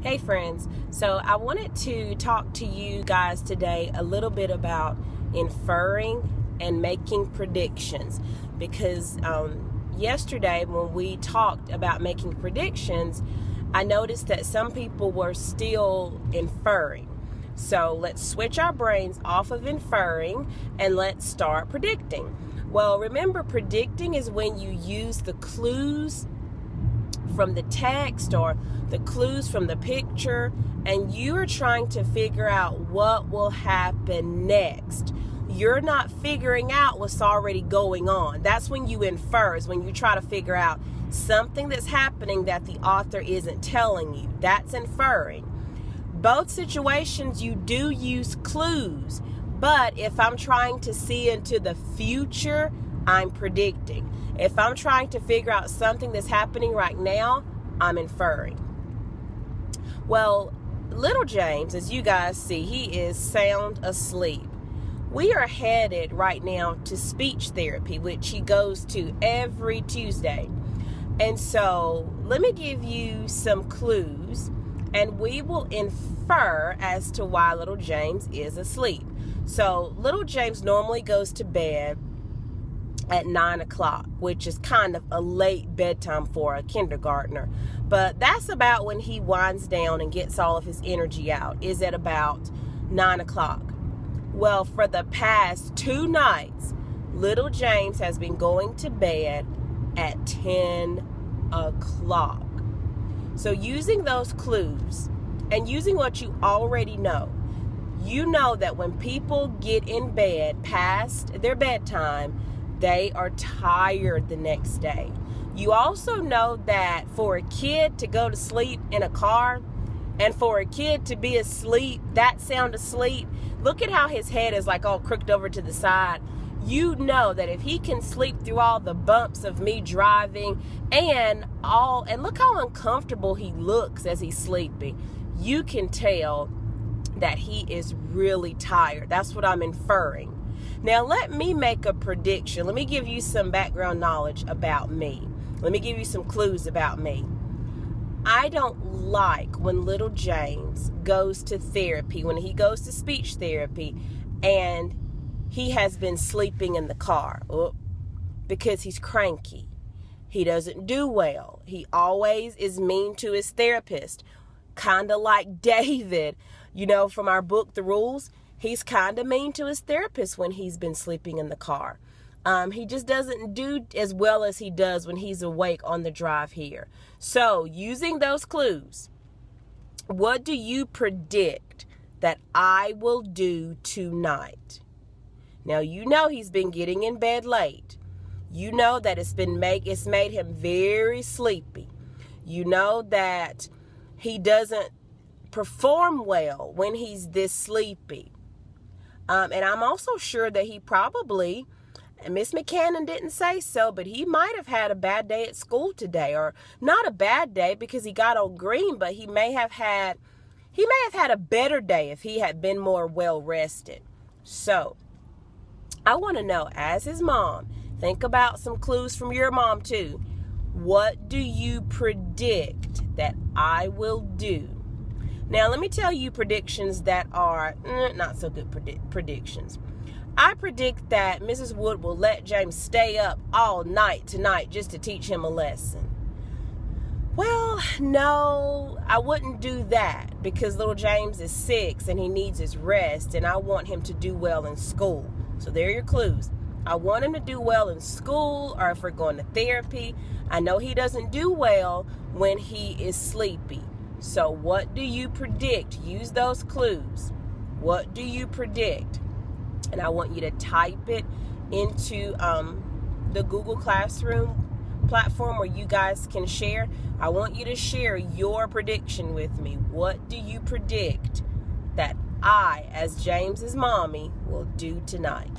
Hey friends, so I wanted to talk to you guys today a little bit about inferring and making predictions, because yesterday when we talked about making predictions, I noticed that some people were still inferring. So let's switch our brains off of inferring and let's start predicting. Well, remember, predicting is when you use the clues from the text or the clues from the picture, and you are trying to figure out what will happen next. You're not figuring out what's already going on. That's when you infer, is when you try to figure out something that's happening that the author isn't telling you. That's inferring. Both situations you do use clues, but if I'm trying to see into the future, I'm predicting. If I'm trying to figure out something that's happening right now, I'm inferring. Well, little James, as you guys see, he is sound asleep. We are headed right now to speech therapy, which he goes to every Tuesday. And so let me give you some clues, and we will infer as to why little James is asleep. So little James normally goes to bed at 9 o'clock, which is kind of a late bedtime for a kindergartner. But that's about when he winds down and gets all of his energy out, is at about 9 o'clock. Well, for the past 2 nights, little James has been going to bed at 10 o'clock. So using those clues and using what you already know, you know that when people get in bed past their bedtime, they are tired the next day. You also know that for a kid to go to sleep in a car and for a kid to be asleep, that sound asleep, look at how his head is like all crooked over to the side. You know that if he can sleep through all the bumps of me driving and look how uncomfortable he looks as he's sleeping, you can tell that he is really tired. That's what I'm inferring. Now, let me make a prediction. Let me give you some background knowledge about me. Let me give you some clues about me. I don't like when little James goes to therapy, when he goes to speech therapy, and he has been sleeping in the car because he's cranky. He doesn't do well. He always is mean to his therapist, kind of like David, from our book, The Rules. He's kind of mean to his therapist when he's been sleeping in the car. He just doesn't do as well as he does when he's awake on the drive here. So, using those clues, what do you predict that I will do tonight? Now, you know he's been getting in bed late. You know that it's made him very sleepy. You know that he doesn't perform well when he's this sleepy. And I'm also sure that he probably, and Miss McCannon didn't say so, but he might have had a bad day at school today, or not a bad day because he got on green, but he may have had a better day if he had been more well rested. So I want to know, as his mom, think about some clues from your mom too. What do you predict that I will do? Now, let me tell you predictions that are not so good predictions. I predict that Mrs. Wood will let James stay up all night tonight just to teach him a lesson. Well, no, I wouldn't do that because little James is 6 and he needs his rest, and I want him to do well in school. So there are your clues. I want him to do well in school, or if we're going to therapy. I know he doesn't do well when he is sleepy. So what do you predict? Use those clues. What do you predict? And I want you to type it into the Google Classroom platform where you guys can share. I want you to share your prediction with me. What do you predict that I, as James's mommy, will do tonight?